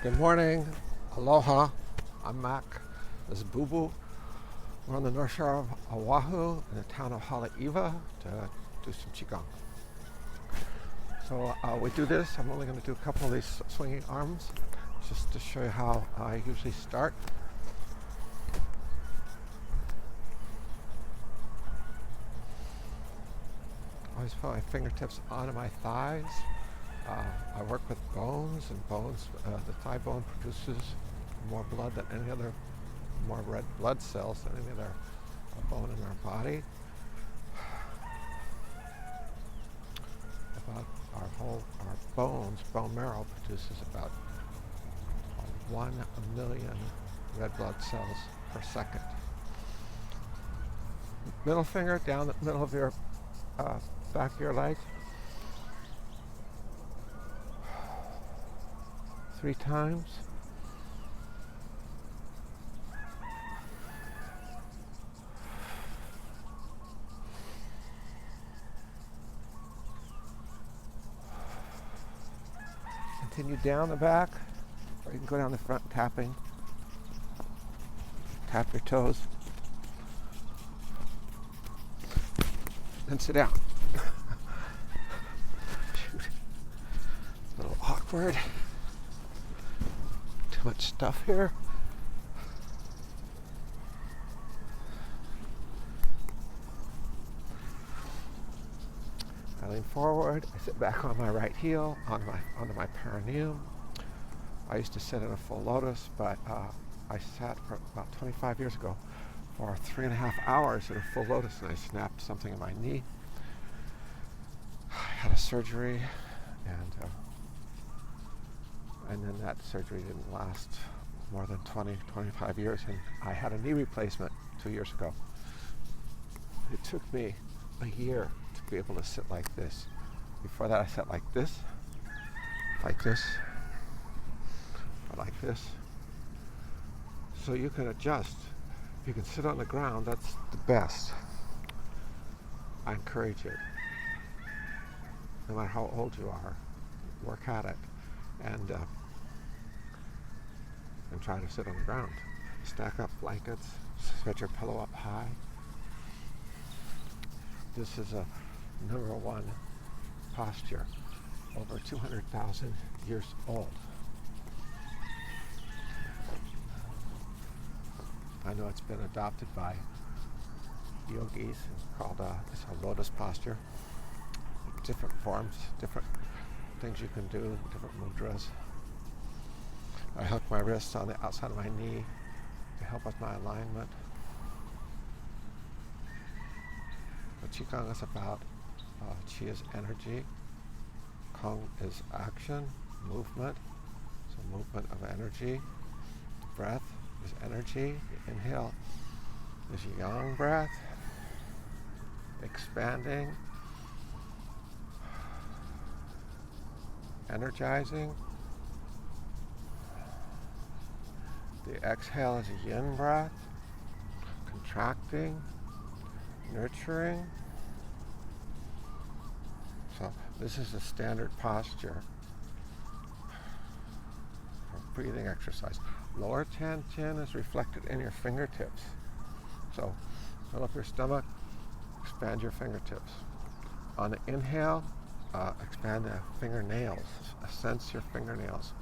Good morning, aloha. I'm Mac. This is Boo Boo. We're on the north shore of Oahu in the town of Hawai'i to do some Qigong. So we do this. I'm only going to do a couple of these swinging arms just to show you how I usually start. Always put my fingertips onto my thighs. I work with bones, and bones, the thigh bone produces more blood than any other, more red blood cells than any other bone in our body. About our bones, bone marrow produces about 1 million red blood cells per second. Middle finger down the middle of your back of your leg. 3 times. Continue down the back, or you can go down the front tapping. Tap your toes. Then sit down. Shoot. A little awkward. Too much stuff here. I lean forward. I sit back on my right heel, onto my perineum. I used to sit in a full lotus, but I sat for about 25 years ago for 3.5 hours in a full lotus, and I snapped something in my knee. I had a surgery, and then that surgery didn't last more than 25 years, and I had a knee replacement 2 years ago. It took me a year to be able to sit like this. Before that, I sat like this, or like this. So you can adjust. You can sit on the ground. That's the best. I encourage it. No matter how old you are, work at it, and try to sit on the ground. Stack up blankets. Spread your pillow up high. This is a #1 posture, over 200,000 years old. I know it's been adopted by yogis. It's a lotus posture. Different forms, different things you can do, different mudras. I hook my wrists on the outside of my knee to help with my alignment. What Qigong is about, Qi is energy, Kong is action, movement, so movement of energy. The breath is energy. The inhale is yang breath, expanding, energizing. The exhale is a yin breath, contracting, nurturing. So this is a standard posture for breathing exercise. Lower tension is reflected in your fingertips. So fill up your stomach, expand your fingertips. On the inhale, expand the fingernails. Sense your fingernails.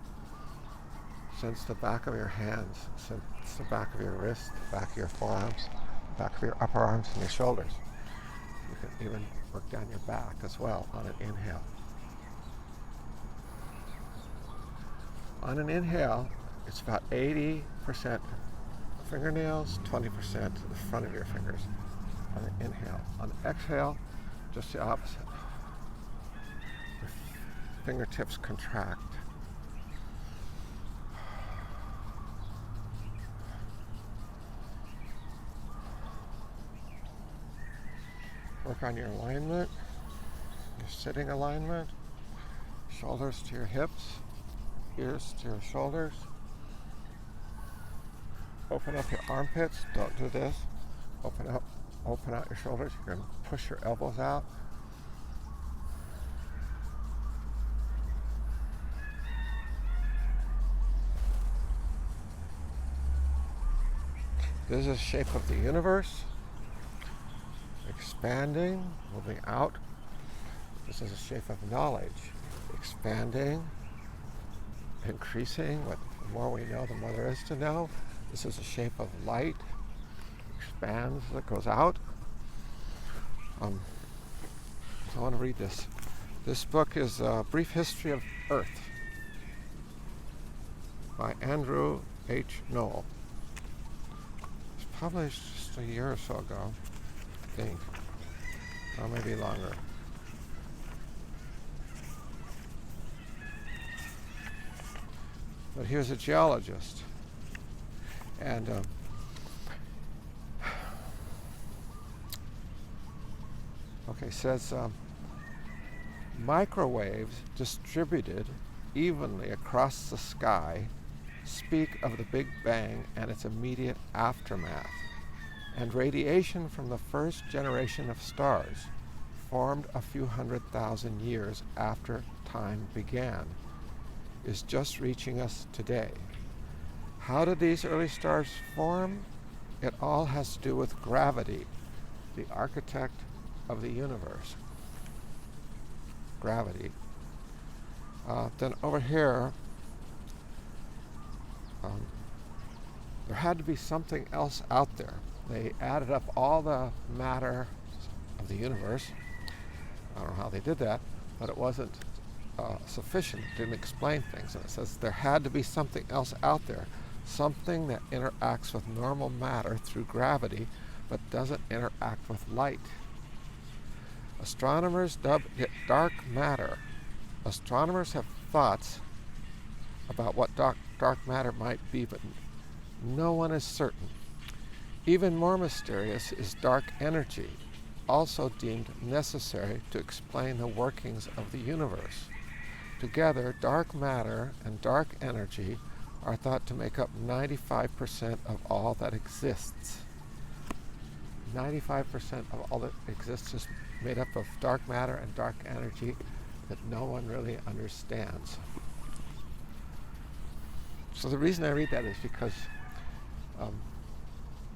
Sense the back of your hands. Sense the back of your wrists, the back of your forearms, the back of your upper arms and your shoulders. You can even work down your back as well on an inhale. On an inhale, it's about 80% fingernails, 20% the front of your fingers on an inhale. On the exhale, just the opposite. Your fingertips contract. Work on your alignment, your sitting alignment, shoulders to your hips, ears to your shoulders. Open up your armpits. Don't do this. Open out your shoulders. You're going to push your elbows out. This is the shape of the universe, expanding, moving out. This is the shape of knowledge, expanding, increasing. The more we know, the more there is to know. This is the shape of light, expands, it goes out. So I want to read this. This book is A Brief History of Earth by Andrew H. Knoll. It's published just a year or so ago, I think, or maybe longer. But he was a geologist, and says microwaves distributed evenly across the sky speak of the Big Bang and its immediate aftermath, and radiation from the first generation of stars formed a few 100,000 years after time began is just reaching us today. How did these early stars form? It all has to do with gravity, the architect of the universe. Gravity. Then over here, there had to be something else out there. They added up all the matter of the universe. I don't know how they did that, but it wasn't sufficient. It didn't explain things. And it says there had to be something else out there, something that interacts with normal matter through gravity, but doesn't interact with light. Astronomers dub it dark matter. Astronomers have thoughts about what dark matter might be, but no one is certain. Even more mysterious is dark energy, also deemed necessary to explain the workings of the universe. Together, dark matter and dark energy are thought to make up 95% of all that exists. 95% of all that exists is made up of dark matter and dark energy that no one really understands. So the reason I read that is because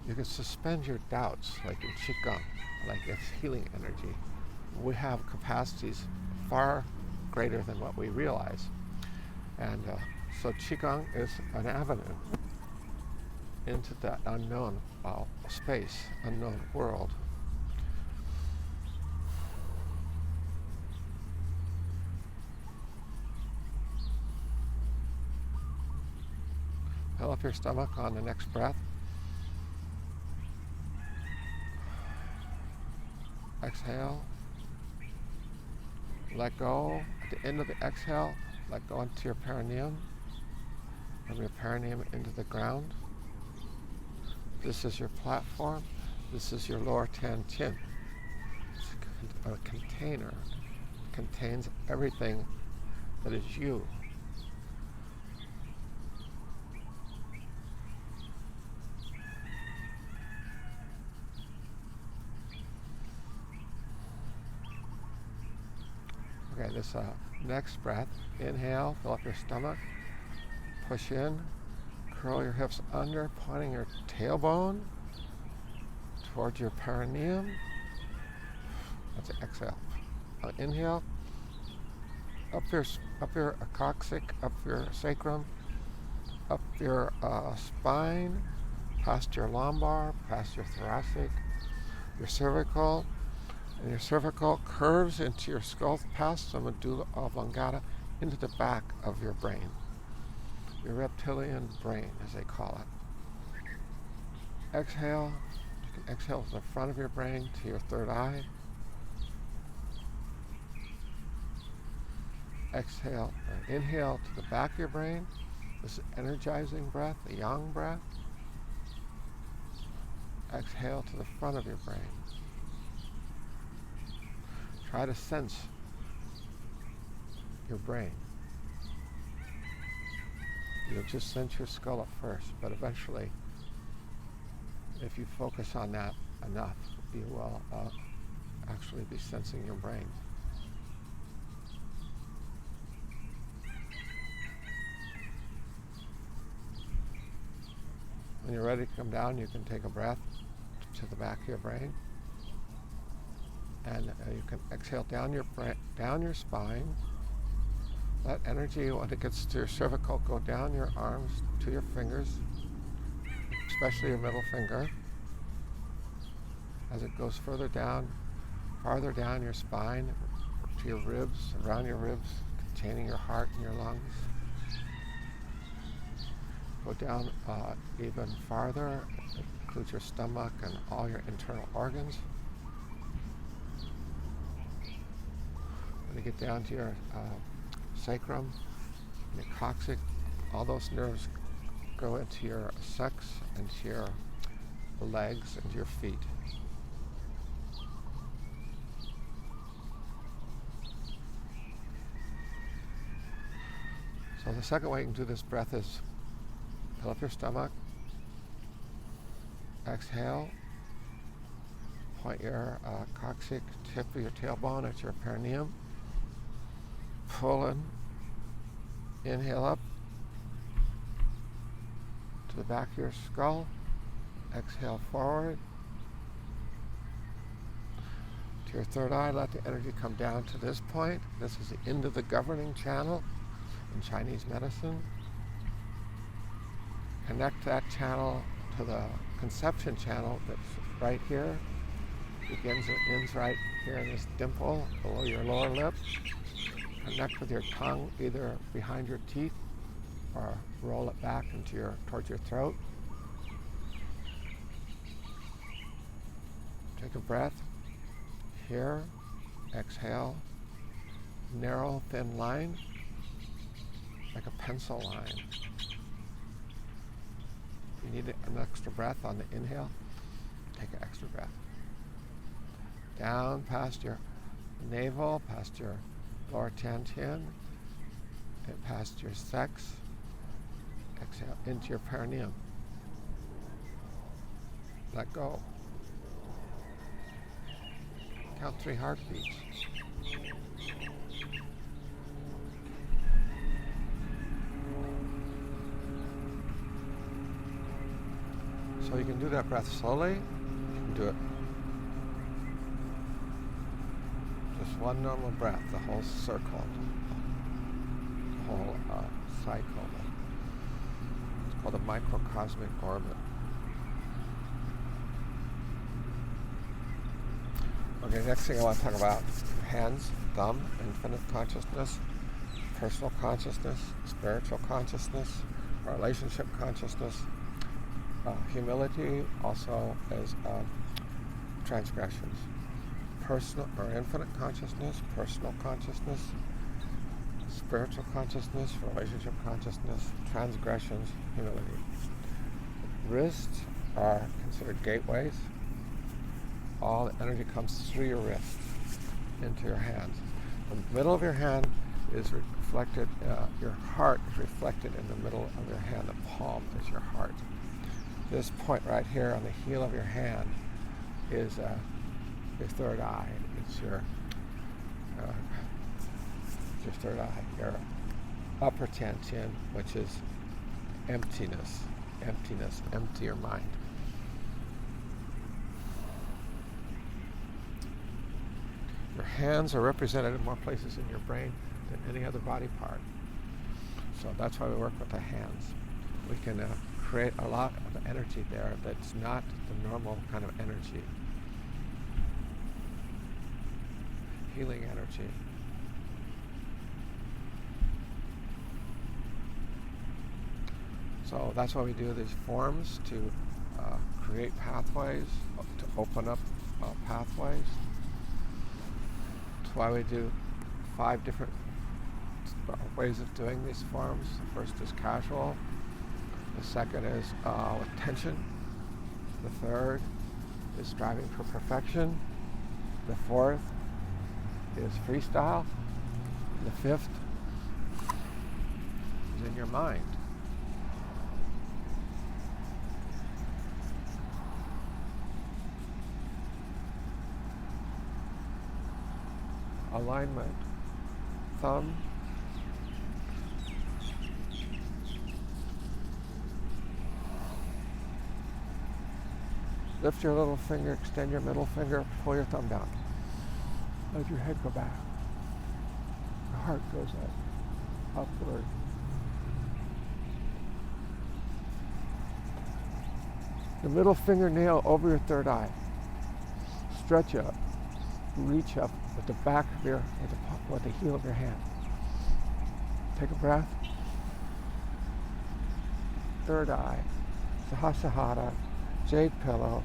you can suspend your doubts, like in Qigong, like it's healing energy. We have capacities far greater than what we realize. And so Qigong is an avenue into that unknown space, unknown world. Fill up your stomach on the next breath. Exhale. Let go. At the end of the exhale, let go into your perineum. From your perineum into the ground. This is your platform. This is your lower tiantian. It's a container. It contains everything that is you. Okay, this next breath, inhale, fill up your stomach, push in, curl your hips under, pointing your tailbone towards your perineum. That's an exhale. Inhale, up your coccyx, up your sacrum, up your spine, past your lumbar, past your thoracic, your cervical. And your cervical curves into your skull, past the medulla oblongata, into the back of your brain. Your reptilian brain, as they call it. Exhale. You can exhale to the front of your brain, to your third eye. Exhale, or inhale to the back of your brain. This is energizing breath, the yang breath. Exhale to the front of your brain. Try to sense your brain. You'll just sense your skull at first, but eventually, if you focus on that enough, you will actually be sensing your brain. When you're ready to come down, you can take a breath to the back of your brain. And you can exhale down your spine. Let energy, when it gets to your cervical, go down your arms to your fingers, especially your middle finger. As it goes further down, farther down your spine, to your ribs, around your ribs, containing your heart and your lungs. Go down even farther, include your stomach and all your internal organs. When you get down to your sacrum, your coccyx, all those nerves go into your sex, into your legs, into your feet. So the second way you can do this breath is fill up your stomach, exhale, point your coccyx, tip of your tailbone at your perineum, pull in, inhale up to the back of your skull, exhale forward to your third eye. Let the energy come down to this point. This is the end of the governing channel in Chinese medicine. Connect that channel to the conception channel that's right here. Begins and ends right here in this dimple below your lower lip. Connect with your tongue either behind your teeth or roll it back towards your throat. Take a breath here. Exhale. Narrow, thin line, like a pencil line. If you need an extra breath on the inhale, take an extra breath. Down past your navel, past your lower tian, and past your sex. Exhale into your perineum. Let go. Count 3 heartbeats. So you can do that breath slowly. You can do it just one normal breath, the whole circle, the whole cycle. It's called a microcosmic orbit. Okay, next thing I want to talk about: hands, thumb, infinite consciousness, personal consciousness, spiritual consciousness, relationship consciousness. Humility also is transgressions. Personal or infinite consciousness, personal consciousness, spiritual consciousness, relationship consciousness, transgressions, humility. Wrists are considered gateways. All the energy comes through your wrists into your hands. The middle of your hand is reflected, your heart is reflected in the middle of your hand. The palm is your heart. This point right here on the heel of your hand is your third eye. It's your third eye, your upper tian, which is emptiness, empty your mind. Your hands are represented in more places in your brain than any other body part. So that's why we work with the hands. We can create a lot of energy there that's not the normal kind of energy. Healing energy. So that's why we do these forms, to create pathways, to open up pathways. That's why we do 5 different ways of doing these forms. The first is casual. The second is with tension. The third is striving for perfection. The fourth is freestyle. The fifth is in your mind. Alignment. Thumb. Lift your little finger, extend your middle finger, pull your thumb down. Let your head go back. Your heart goes up, upward. The middle fingernail over your third eye. Stretch up, reach up with the back of your, with the heel of your hand. Take a breath. Third eye, Sahasrara, jade pillow,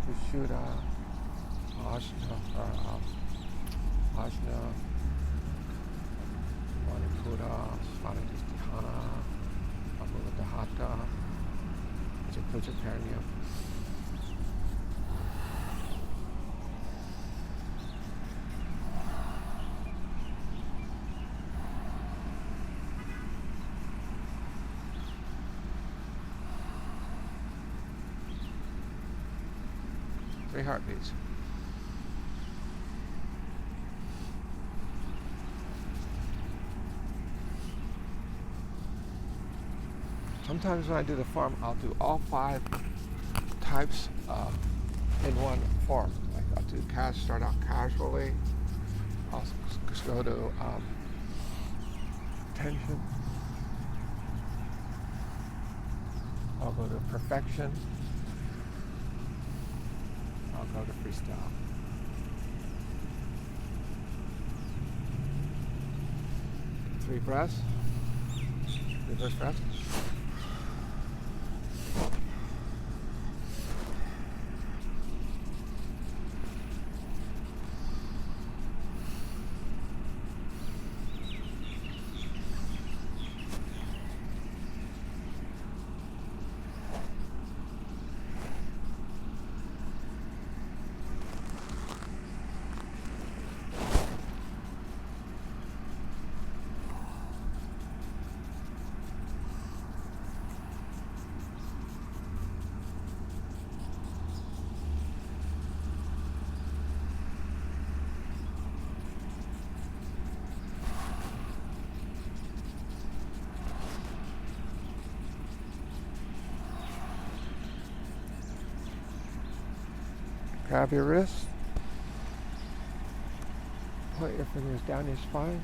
Vishuddha, Ajna, Manipura, Svanadhisthana, Amuladhata, Japujapernium. Three heartbeats. Sometimes when I do the form, I'll do all 5 types in one form. Like I'll do start out casually. I'll just go to tension. I'll go to perfection. I'll go to freestyle. Three breaths. Reverse breath. Grab your wrist, put your fingers down your spine,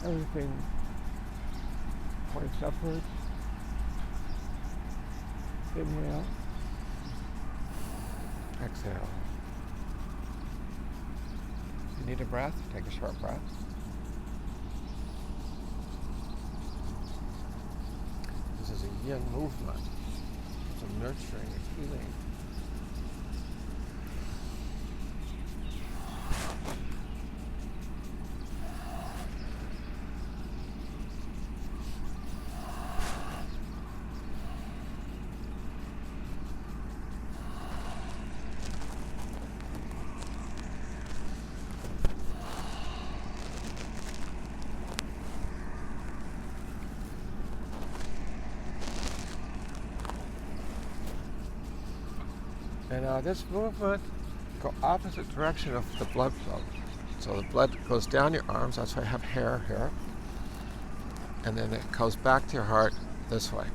everything points upwards. Inhale, exhale. If you need a breath, take a short breath. This is a yin movement. It's a nurturing, a healing. And this movement go opposite direction of the blood flow. So the blood goes down your arms, that's why I have hair here. And then it goes back to your heart this way.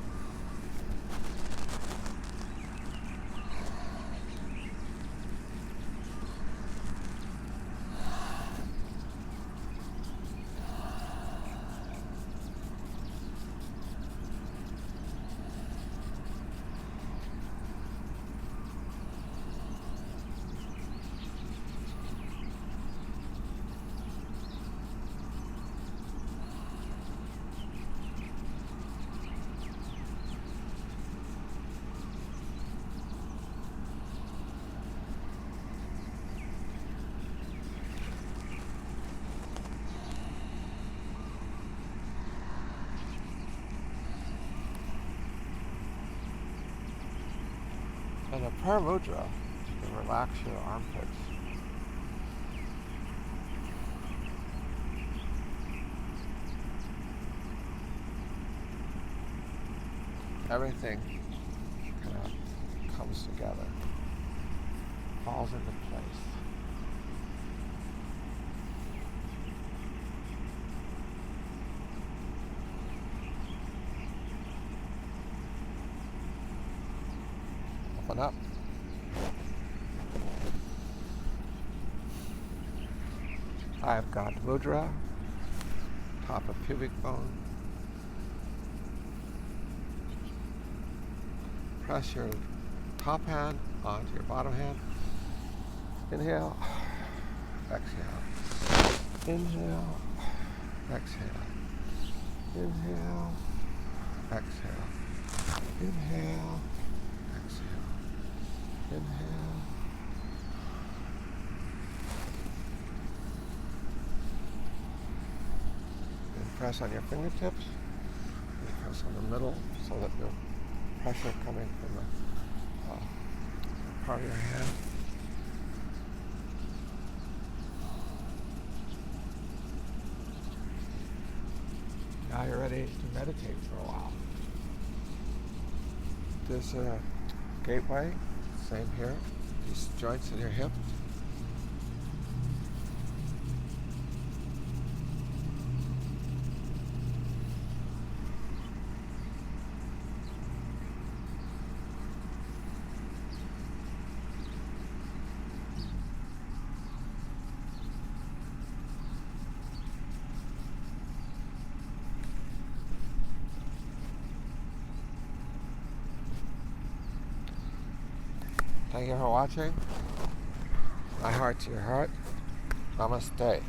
And a paramudra, you can relax your armpits. Everything kind of comes together, falls into place. Open up. I've got mudra, top of pubic bone. Press your top hand onto your bottom hand. Inhale, exhale. Inhale, exhale. Inhale, exhale. Inhale, exhale. Inhale. And press on your fingertips. And press on the middle so that the pressure coming from the part of your hand. Now you're ready to meditate for a while. There's a gateway, same here. These joints in your hip. Thank you for watching. My heart to your heart. Namaste. Hey,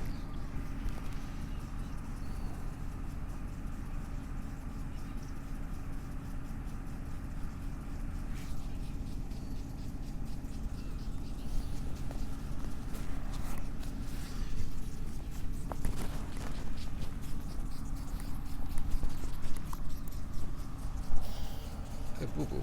boo-boo.